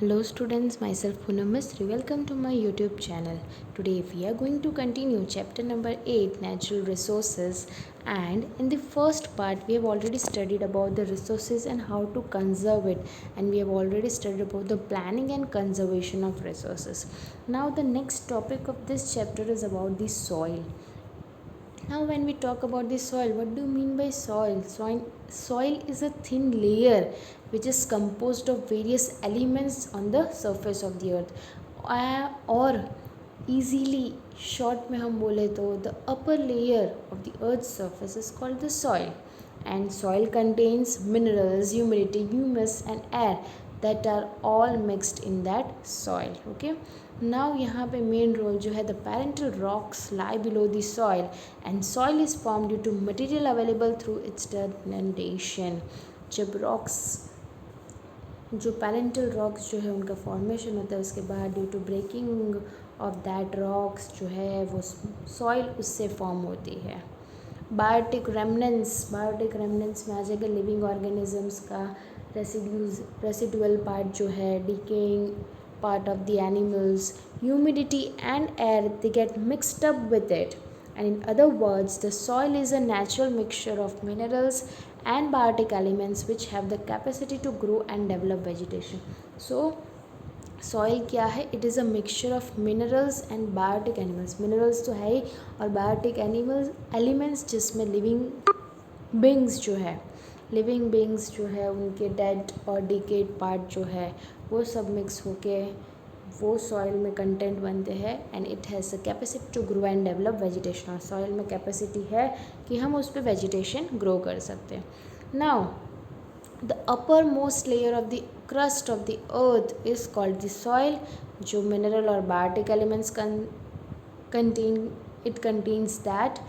Hello students, myself Poonam Mistry. Welcome to my YouTube channel. Today we are going to continue chapter number 8, Natural Resources, and in the first part we have already studied about the resources and how to conserve it, and we have already studied about the planning and conservation of resources. Now the next topic of this chapter is about the soil. Now, when we talk about the soil, what do you mean by soil? Soil is a thin layer which is composed of various elements on the surface of the earth. और easily short में हम बोले तो the upper layer of the earth's surface is called the soil, and soil contains minerals, humidity, humus and air that are all mixed in that soil. Okay, now यहाँ पे main role जो है the parental rocks lie below the soil and soil is formed due to material available through its denudation. जब rocks जो parental rocks जो है उनका formation होता है उसके बाद due to breaking off that rocks जो है वो सॉइल उससे फॉर्म होती है. बायोटिक रेमनेंट्स में आ जाएगा लिविंग ऑर्गेनिजम्स का रेसिडुअल पार्ट जो है decaying part of the animals, humidity and air, they get mixed up with it. And in other words, the soil is a natural mixture of minerals and biotic elements which have the capacity to grow and develop vegetation. So soil क्या है? It is a mixture of minerals and biotic animals. Minerals तो है ही और biotic elements जिसमें living beings जो है उनके डेड और डिकेड पार्ट जो है वो सब मिक्स होके वो सॉइल में कंटेंट बनते हैं and it has the capacity to grow and develop vegetation. और सॉइल में कैपेसिटी है कि हम उस पर वेजिटेशन ग्रो कर सकते हैं. Now the uppermost layer of the crust of the earth is called the soil, जो मिनरल और biotic elements contains that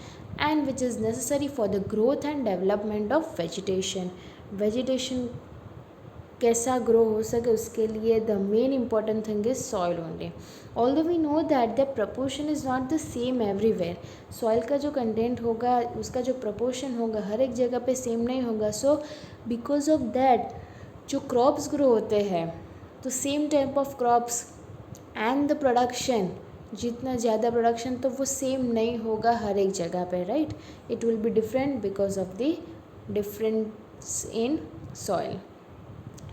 and which is necessary for the growth and development of vegetation. Vegetation कैसा grow हो सके उसके लिए the main important thing is soil only. Although we know that the proportion is not the same everywhere. Soil का जो content होगा उसका जो प्रपोर्शन होगा हर एक जगह पे सेम नहीं होगा. सो बिकॉज ऑफ दैट जो क्रॉप्स ग्रो होते हैं तो same type of crops and the production जितना ज़्यादा प्रोडक्शन तो वो सेम नहीं होगा हर एक जगह पे, right. It will be different because of the difference in soil.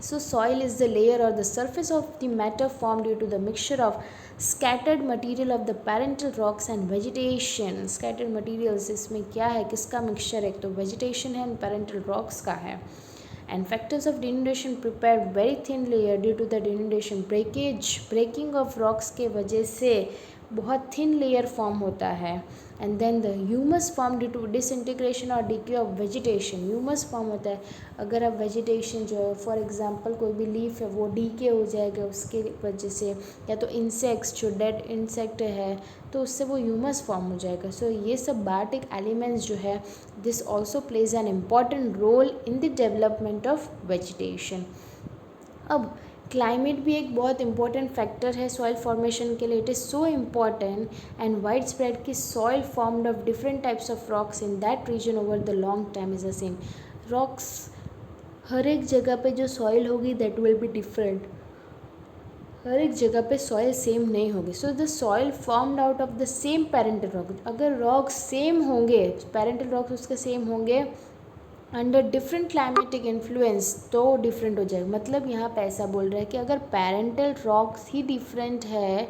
So soil is the layer or the surface of the matter formed due to the mixture of scattered material of the parental rocks and vegetation. Scattered materials इसमें क्या है, किसका mixture है? तो vegetation है and parental rocks का है. And factors of denudation prepare very thin layer due to the denudation breaking of rocks के वजह से बहुत थिन लेयर फॉर्म होता है. And then the humus form due to disintegration और decay of vegetation. Humus form होता है अगर आप वेजिटेशन जो है फॉर एग्जांपल कोई भी लीफ है वो डीके हो जाएगा उसके वजह से, या तो इंसेक्ट्स जो डेड इंसेक्ट है तो उससे वो ह्यूमस फॉर्म हो जाएगा. सो ये सब बायोटिक एलिमेंट्स जो है this also plays an important role in the development of vegetation. अब क्लाइमेट भी एक बहुत इंपॉर्टेंट फैक्टर है सॉइल फॉर्मेशन के लिए. It is so important and wide spread की soil formed of different types of rocks in that region over the long time is the same. Rocks हर एक जगह पे जो सॉइल होगी दैट विल बी डिफरेंट. हर एक जगह पे सॉइल सेम नहीं होगी. So the soil formed out of the same parental rock. अगर रॉक्स सेम होंगे पेरेंटल रॉक्स उसके सेम होंगे अंडर डिफरेंट क्लाइमेटिक इन्फ्लुएंस तो डिफरेंट हो जाएगा. मतलब यहाँ पे ऐसा बोल रहा है कि अगर पेरेंटल रॉक्स ही डिफरेंट है,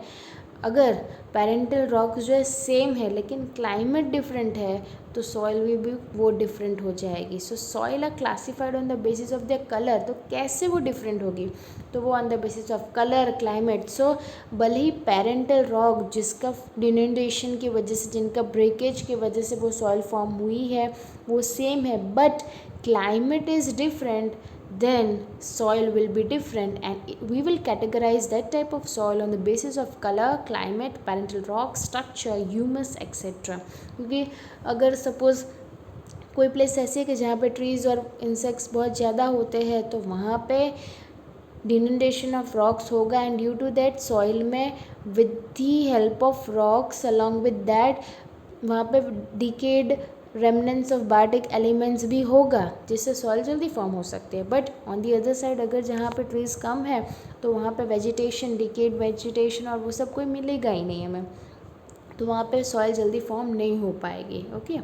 अगर पेरेंटल रॉक्स जो है सेम है लेकिन क्लाइमेट डिफरेंट है तो सॉइल भी वो डिफरेंट हो जाएगी. So soil are classified on the basis of the colour. तो कैसे वो डिफरेंट होगी? तो वो on the basis of colour climate. So भले ही पेरेंटल रॉक जिसका डिनोडेशन की वजह से जिनका ब्रेकेज की वजह से वो सॉइल फॉर्म हुई है वो सेम है, but climate is different, then soil will be different and we will categorize that type of soil on the basis of color, climate, parental rock, structure, humus etc. क्योंकि अगर suppose कोई place ऐसी है कि जहाँ पे trees और insects बहुत ज़्यादा होते हैं तो वहाँ पे डिनोडेशन ऑफ रॉक्स होगा and due to that soil में with the help of rocks along with that वहाँ पे decayed remnants of biotic elements भी होगा जिससे सॉइल जल्दी फॉर्म हो सकते हैं। But on the other side अगर जहाँ पे ट्रीज़ कम है तो वहाँ पे वेजिटेशन, डिकेड वेजिटेशन और वो सब कोई मिलेगा ही नहीं हमें, तो वहाँ पे सॉइल जल्दी फॉर्म नहीं हो पाएगी। Okay,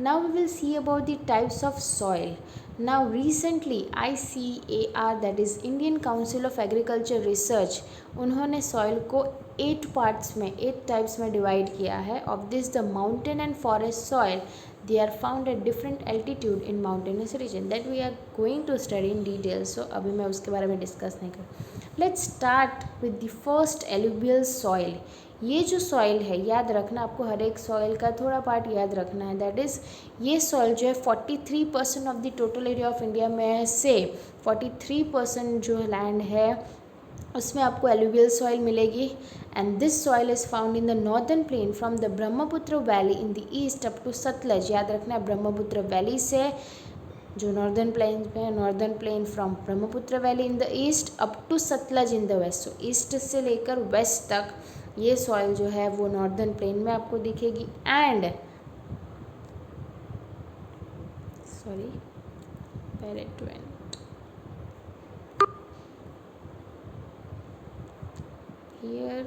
now we will see about the types of soil. Now recently ICAR, that is Indian Council of Agriculture Research, उन्होंने सॉइल को 8 पार्ट्स में, 8 टाइप्स में डिवाइड किया है। Of this the mountain and forest soil, they are found at different altitude in mountainous region that we are going to study in detail, so अभी मैं उसके बारे में डिस्कस नहीं कर। Let's start with the first alluvial soil। ये जो soil है, याद रखना आपको हर एक सॉइल का थोड़ा पार्ट याद रखना है। दैट इज़ ये सॉइल जो है 43% of the total area of India में से 43% जो लैंड है उसमें आपको एलुवियल सॉइल मिलेगी। And this soil is found in the northern plain from the Brahmaputra valley in the east up to Sutlej. याद रखना है ब्रह्मपुत्र वैली से जो नॉर्दर्न प्लेन पे है, northern plain from Brahmaputra valley in the east up to Sutlej in the west. So east से लेकर waste तक ये सॉइल जो है वो नॉर्दर्न प्लेन में आपको दिखेगी। एंड सॉरी पहले here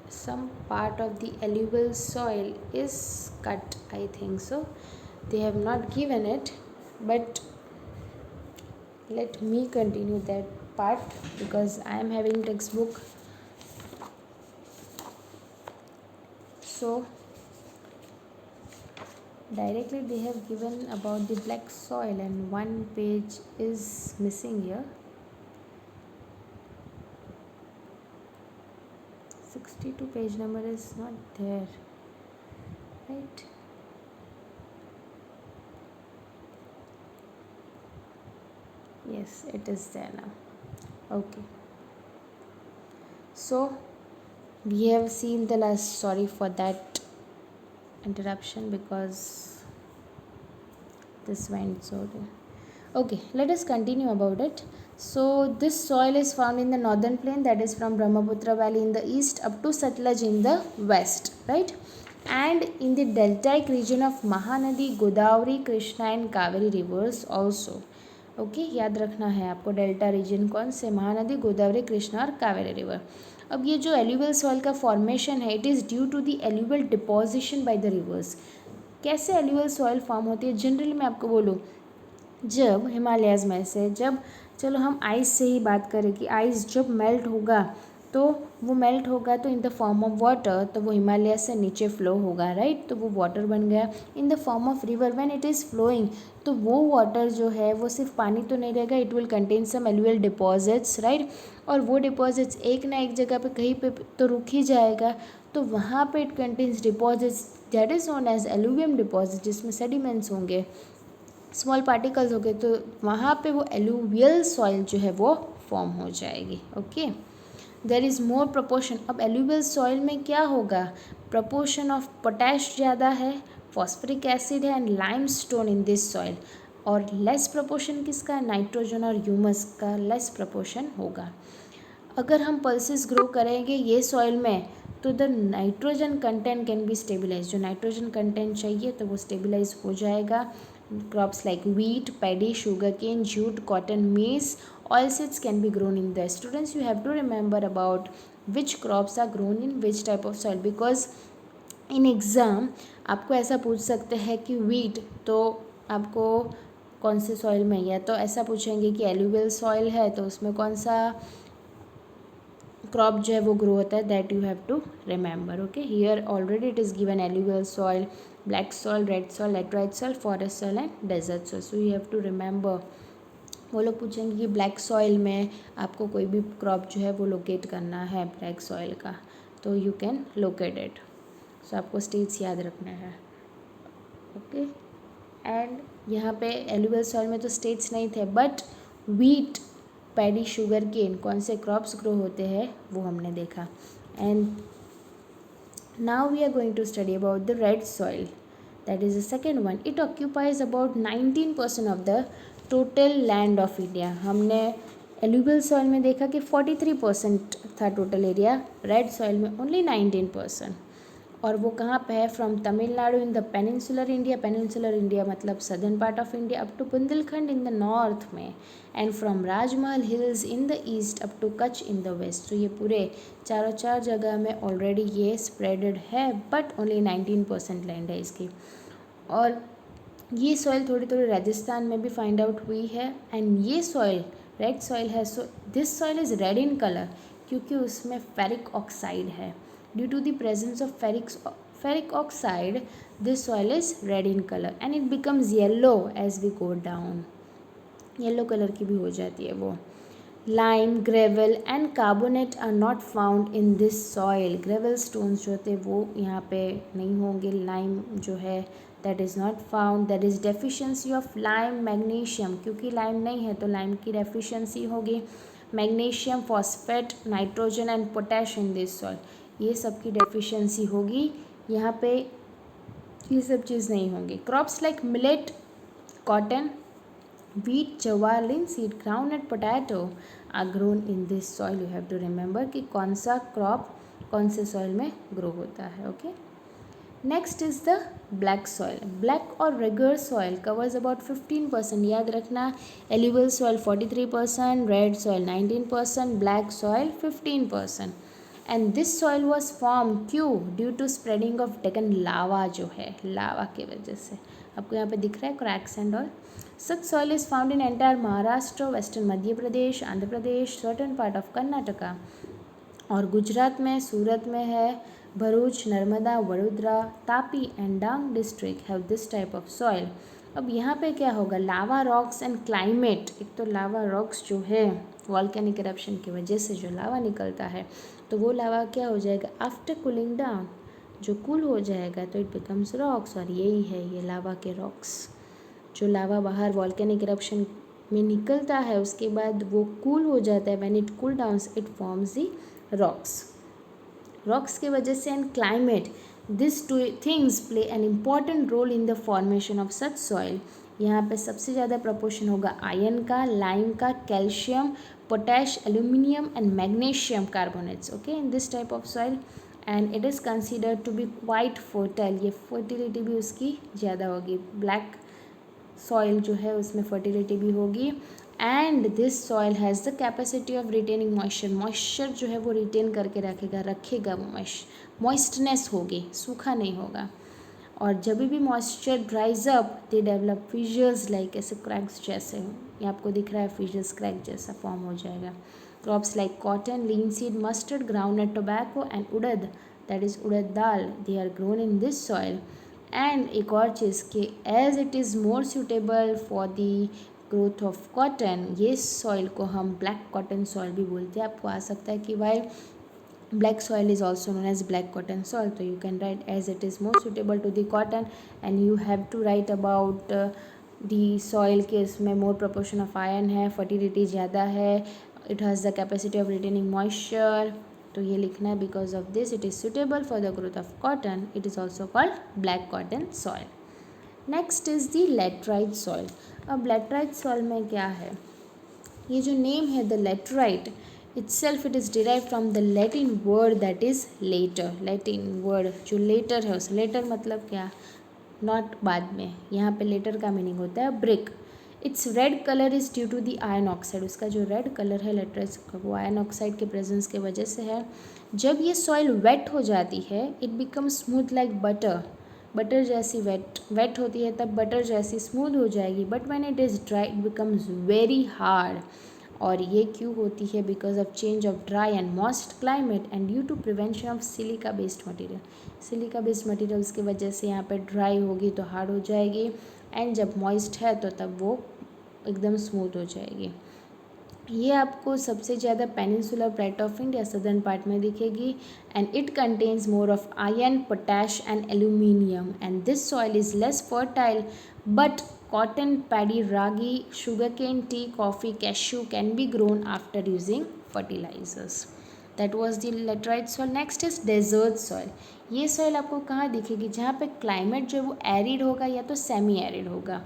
some part of the alluvial soil is cut, I think so. They have not given it, but let me continue that part because I am having textbook. So directly they have given about the black soil and one page is missing here. 62 page number is not there, right? Yes, it is there now. Okay, so we have seen the last, sorry for that interruption because this went so there. Okay, let us continue about it. So this soil is found in the northern plain, that is from Brahmaputra valley in the east up to Satluj in the west, right? And in the deltaic region of Mahanadi, Godavari, Krishna and Kaveri rivers also. Okay, याद रखना है आपको delta reason कौन से, महानदी, गोदावरी, कृष्णा और Kaveri river. अब ये जो एल्यूवियल सॉइल का फॉर्मेशन है, it is due to the alluvial deposition by the rivers. कैसे एल्यूवियल सॉइल फॉर्म होती है, जनरली मैं आपको बोलूँ, जब हिमालयाज़ में से, जब चलो हम आइस से ही बात करें कि आइस जब मेल्ट होगा तो वो मेल्ट होगा तो इन द फॉर्म ऑफ वाटर, तो वो हिमालय से नीचे फ्लो होगा, राइट? तो वो वाटर बन गया in the form of river. When it is flowing, तो वो वाटर जो है वो सिर्फ पानी तो नहीं रहेगा, it will contain some alluvial deposits, right? और वो डिपॉजिट्स एक ना एक जगह पे कहीं पे तो रुक ही जाएगा, तो वहाँ पे it contains deposits that is known as alluvium deposit, जिसमें सेडिमेंट्स होंगे, स्मॉल पार्टिकल्स हो गए, तो वहाँ पे वो एलुवियल सॉइल जो है वो फॉर्म हो जाएगी। Okay, there is more proportion. अब एलुवियल सॉइल में क्या होगा, प्रोपोर्शन ऑफ पोटैश ज़्यादा है, फॉस्फरिक एसिड है and limestone in this soil, और लेस प्रोपोर्शन किसका, नाइट्रोजन और ह्यूमस का लेस प्रोपोर्शन होगा। अगर हम पल्सेस ग्रो करेंगे ये सॉइल में तो the nitrogen content can be stabilise, जो नाइट्रोजन कंटेंट चाहिए तो वो स्टेबलाइज हो जाएगा। Crops like wheat, paddy, sugarcane, jute, cotton, maize, oilseeds can be grown in there. Students, you have to remember about which crops are grown in which type of soil, because in exam आपको ऐसा पूछ सकते हैं कि wheat तो आपको कौन से सॉइल में, या तो ऐसा पूछेंगे कि एलुवियल सॉइल है तो उसमें कौन सा क्रॉप जो है वो ग्रो होता है, that you have to remember. Okay, here already it is given alluvial soil, black soil, red soil, laterite soil, forest soil and desert soil. So you have to remember. वो लोग पूछेंगे कि black soil में आपको कोई भी crop जो है वो लोकेट करना है ब्लैक सॉइल का, तो यू कैन लोकेट इट। सो आपको स्टेट्स याद रखना है। ओके, एंड यहाँ पे एलुवियल सॉइल में तो स्टेट्स नहीं थे, but wheat, paddy, sugarcane, कौन से क्रॉप्स ग्रो होते हैं वो हमने देखा। And now we are going to study about the red soil, that is the second one. It occupies about 19% of the total land of India. हमने alluvial soil में देखा कि 43% था टोटल एरिया, रेड सॉइल में only 19%। और वो कहाँ पे है, from Tamil Nadu in the peninsular India मतलब southern part of India up to Bundelkhand in the north में, and from Rajmahal hills in the east up to Kutch in the west. तो ये पूरे चार जगह में ऑलरेडी ये स्प्रेडेड है, बट ओनली 19% लैंड है इसकी। और ये सॉइल थोड़ी थोड़ी राजस्थान में भी फाइंड आउट हुई है, एंड ये सॉइल रेड सॉइल है। So this soil is red in colour क्योंकि उसमें फेरिक ऑक्साइड है। Due to the presence of ferric oxide this soil is red in colour and it becomes yellow as we go down. Yellow colour की भी हो जाती है वो। Lime, gravel and carbonate are not found in this soil. Gravel stones जो होते हैं वो यहाँ पे नहीं होंगे। लाइम जो है that is not found. That is deficiency of lime, magnesium, क्योंकि लाइम नहीं है तो लाइम की डेफिशिएंसी होगी। Magnesium, phosphate, nitrogen and potash in this soil, ये सब की डेफिशिएंसी होगी। यहाँ पे ये सब चीज़ नहीं होंगी। Crops like millet, cotton, wheat, jawar, linseed, groundnut, potato are grown in this soil. You have to remember कि कौन सा क्रॉप कौन से सॉइल में ग्रो होता है। Okay, next is the black soil. Black और रेगुलर सॉइल कवर्स अबाउट 15%, याद रखना। Alluvial soil 43%, red soil 19%, black soil 15%। And this soil was form क्यों? Due to spreading of Deccan lava, जो है लावा की वजह से। आपको यहाँ पे दिख रहा है cracks and all. Such soil is found in entire Maharashtra, western Madhya Pradesh, Andhra Pradesh, certain part of Karnataka, और गुजरात में सूरत में है। Bharuch, Narmada, Vadodara, Tapi and Dang district have this type of soil. अब यहाँ पे क्या होगा, लावा रॉक्स एंड क्लाइमेट। एक तो लावा रॉक्स जो है वॉल्केनिक इरप्शन की वजह से जो लावा निकलता है, तो वो लावा क्या हो जाएगा, आफ्टर कूलिंग डाउन जो कूल हो जाएगा तो इट बिकम्स रॉक्स, और यही है ये लावा के रॉक्स। जो लावा बाहर वॉल्केनिक इरप्शन में निकलता है उसके बाद वो कूल हो जाता है, when it cool downs it forms the rocks की वजह से। And climate, this two things play an important role in the formation of such soil. यहाँ पे सबसे ज़्यादा प्रपोर्शन होगा आयरन का, लाइम का, calcium, potash, aluminium and magnesium carbonates, okay, in this type of soil. And it is considered to be quite fertile, ये fertility भी उसकी ज़्यादा होगी। ब्लैक सॉइल जो है उसमें फर्टिलिटी भी होगी। And this soil has the capacity of retaining moisture जो है वो रिटेन करके रखेगा वो मॉइस्टनेस होगी, सूखा नहीं होगा। और जब भी moisture dries up they develop fissures like ऐसे क्रैक्स जैसे, ये आपको दिख रहा है फिशर्स क्रैक जैसा फॉर्म हो जाएगा। Crops like cotton, linseed, mustard, groundnut, tobacco and urad, that is urad dal, they are grown in this soil. And एक और चीज़ कि as it is more suitable for the growth of cotton, ये सॉइल को हम ब्लैक कॉटन सॉइल भी बोलते हैं। आपको आ सकता है कि why black soil is also known as black cotton soil, तो you can write as it is more suitable to the cotton. And you have to write about the soil के इसमें मोर प्रोपोर्शन ऑफ आयरन है, fertility ज़्यादा है, it has the capacity of retaining moisture, तो ये लिखना है। Because of this it is suitable for the growth of cotton, it is also called black cotton soil. Next is the laterite soil. अब laterite soil में क्या है, ये जो नेम है the laterite itself it is derived from the Latin word that is later। Latin word जो later है, उस later मतलब क्या, नॉट बाद में, यहाँ पे लेटर का मीनिंग होता है brick. It's red colour is due to the iron oxide, उसका जो रेड कलर है लेटराइट का वो आयरन ऑक्साइड के प्रेजेंस के वजह से है। जब ये सॉइल वेट हो जाती है it become smooth like butter जैसी वेट होती है तब बटर जैसी स्मूथ हो जाएगी। But when it is dry it becomes very hard, और ये क्यों होती है, because of change of dry and moist climate and due to prevention of silica based material. Silica based materials की वजह से यहाँ पे ड्राई होगी तो हार्ड हो जाएगी, एंड जब मॉइस्ट है तो तब वो एकदम स्मूथ हो जाएगी। ये आपको सबसे ज़्यादा peninsular part of India southern part में दिखेगी। And it contains more of iron, potash and aluminium. And this soil is less fertile but cotton, paddy, ragi, sugarcane, tea, coffee, cashew can be grown after using fertilizers. That was the laterite soil. Next is desert soil. ये soil आपको कहाँ दिखेगी, जहाँ पे climate जो है वो arid होगा या तो semi arid होगा।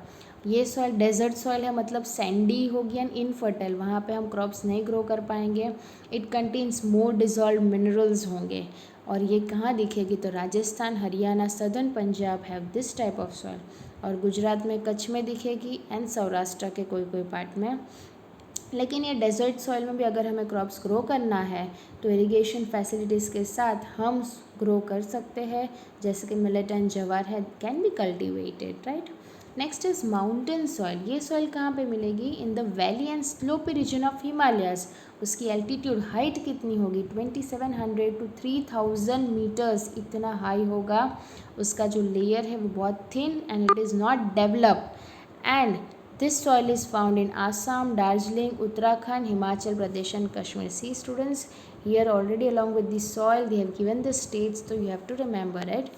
ये soil desert soil है, मतलब sandy होगी एंड infertile, वहाँ पे हम crops नहीं grow कर पाएंगे। It contains more dissolved minerals होंगे, और ये कहाँ दिखेगी, तो Rajasthan, Haryana, southern Punjab have this type of soil, और गुजरात में कच्छ में दिखेगी एंड सौराष्ट्र के कोई कोई पार्ट में। लेकिन ये डेजर्ट सॉइल में भी अगर हमें क्रॉप्स ग्रो करना है तो इरिगेशन फैसिलिटीज़ के साथ हम ग्रो कर सकते हैं, जैसे कि मिलेट एंड जवार है, can be cultivated, right. Next is mountain soil. ये सॉइल कहाँ पे मिलेगी, in the valley and slopy region of Himalayas. उसकी एल्टीट्यूड हाइट कितनी होगी, 2700 to 3000 मीटर्स, इतना हाई होगा। उसका जो लेयर है वो बहुत thin and it is not develop, and this soil is found in Assam, Darjeeling, Uttarakhand, Himachal Pradesh and Kashmir. See students, here already along with the soil they have given the states, so you have to remember it.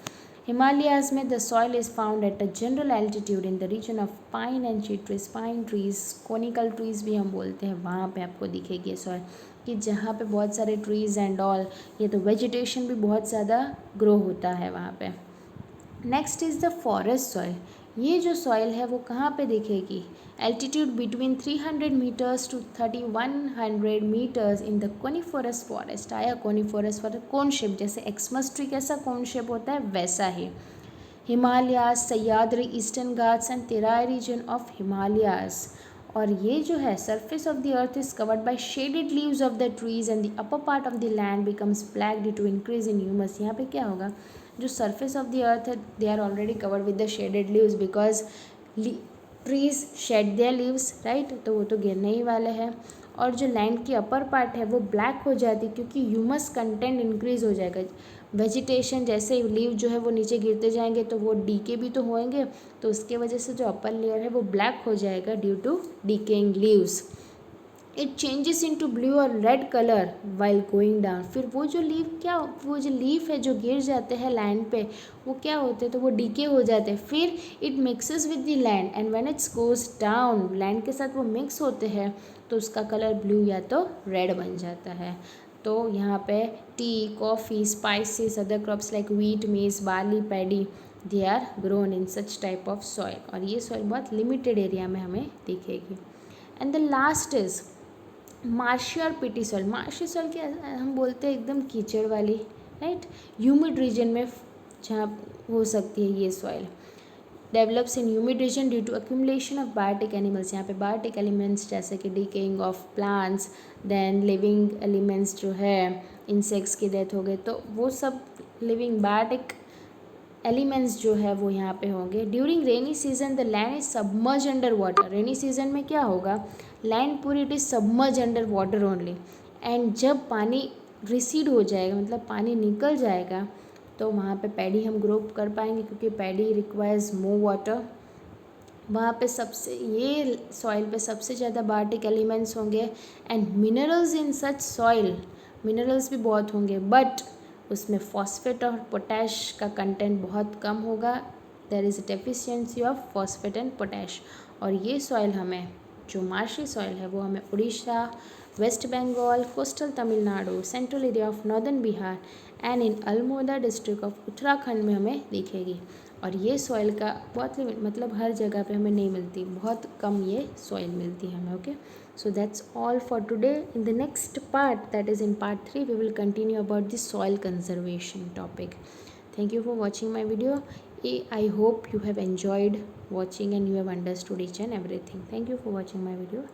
Himalayas में the soil is found at a general altitude in the region of pine and citrus, pine trees, conical trees भी हम बोलते हैं, वहाँ पे आपको दिखेगी soil कि जहाँ पे बहुत सारे trees and all, ये तो vegetation भी बहुत ज़्यादा grow होता है वहाँ पे। Next is the forest soil. ये जो सॉइल है वो कहाँ पे दिखेगी, altitude between 300 meters to 3100 meters in the coniferous forest. आया कोनिफोरस फॉरेस्ट, कोन शेप, जैसे एक्समस ट्री कैसा कोन शेप होता है वैसा ही। Himalayas, Sahyadri, eastern Ghats and Terai region of Himalayas. और ये जो है surface of the earth is covered by shaded leaves of the trees and the upper part of the land becomes black due to increase in humus. यहाँ पे क्या होगा, जो सरफेस ऑफ द अर्थ है they are already covered with the shaded leaves because trees shed their leaves, right, तो वो तो गिरने ही वाले हैं। और जो लैंड की अपर पार्ट है वो ब्लैक हो जाती है क्योंकि ह्यूमस कंटेंट इंक्रीज हो जाएगा। वेजिटेशन जैसे लीव जो है वो नीचे गिरते जाएंगे तो वो डीके भी तो होंगे, तो उसके वजह से जो अपर लेयर है वो ब्लैक हो जाएगा due to decaying leaves. It changes into blue और red colour while going down. फिर वो जो लीफ है जो गिर जाते हैं लैंड पे वो क्या होते हैं, तो वो डीके हो जाते हैं। फिर it mixes with the land and when it's goes down, land के साथ वो मिक्स होते हैं तो उसका कलर ब्लू या तो रेड बन जाता है। तो यहाँ पे tea, coffee, spices, other crops like wheat, maize, barley, paddy, they are grown in such type of soil. और ये सॉइल बहुत लिमिटेड एरिया में हमें दिखेगी। And the last is marshy और पिटी सॉइल। मार्शी सॉइल क्या हम बोलते हैं, एकदम कीचड़ वाली, राइट, ह्यूमिड रीजन में जहाँ हो सकती है ये soil. Develops in humid region due to accumulation of biotic animals. यहाँ पे बायोटिक एलिमेंट्स जैसे कि decaying of plants, then living elements जो है, इंसेक्ट्स की डेथ हो गई, तो वो सब लिविंग बायोटिक एलिमेंट्स जो है वो यहाँ पे होंगे। During rainy season the land is submerge under water. Rainy season में क्या होगा, लैंड पूरी it is submerge under water only, and जब पानी रिसीड हो जाएगा मतलब पानी निकल जाएगा तो वहाँ पे पैडी हम ग्रो कर पाएंगे क्योंकि पैडी रिक्वायर्स मोर वाटर। वहाँ पे सबसे ये सॉइल पे सबसे ज़्यादा बायोटिक एलिमेंट्स होंगे and minerals in such soil. Minerals भी बहुत होंगे बट उसमें फॉस्फेट और पोटैश का कंटेंट बहुत कम होगा। There is a deficiency of phosphate and potash. और ये सॉइल हमें, जो मार्शी सॉइल है वो हमें Orissa, West Bengal, coastal Tamil Nadu, central area of northern Bihar and in Almora district of Uttarakhand में हमें दिखेगी। और ये सॉइल का बहुत लिमिट, मतलब हर जगह पे हमें नहीं मिलती, बहुत कम ये सॉइल मिलती है हमें। Okay, so that's all for today. In the next part, that is in part 3, we will continue about the soil conservation topic. Thank you for watching my video. I hope you have enjoyed watching and you have understood each and everything. Thank you for watching my video.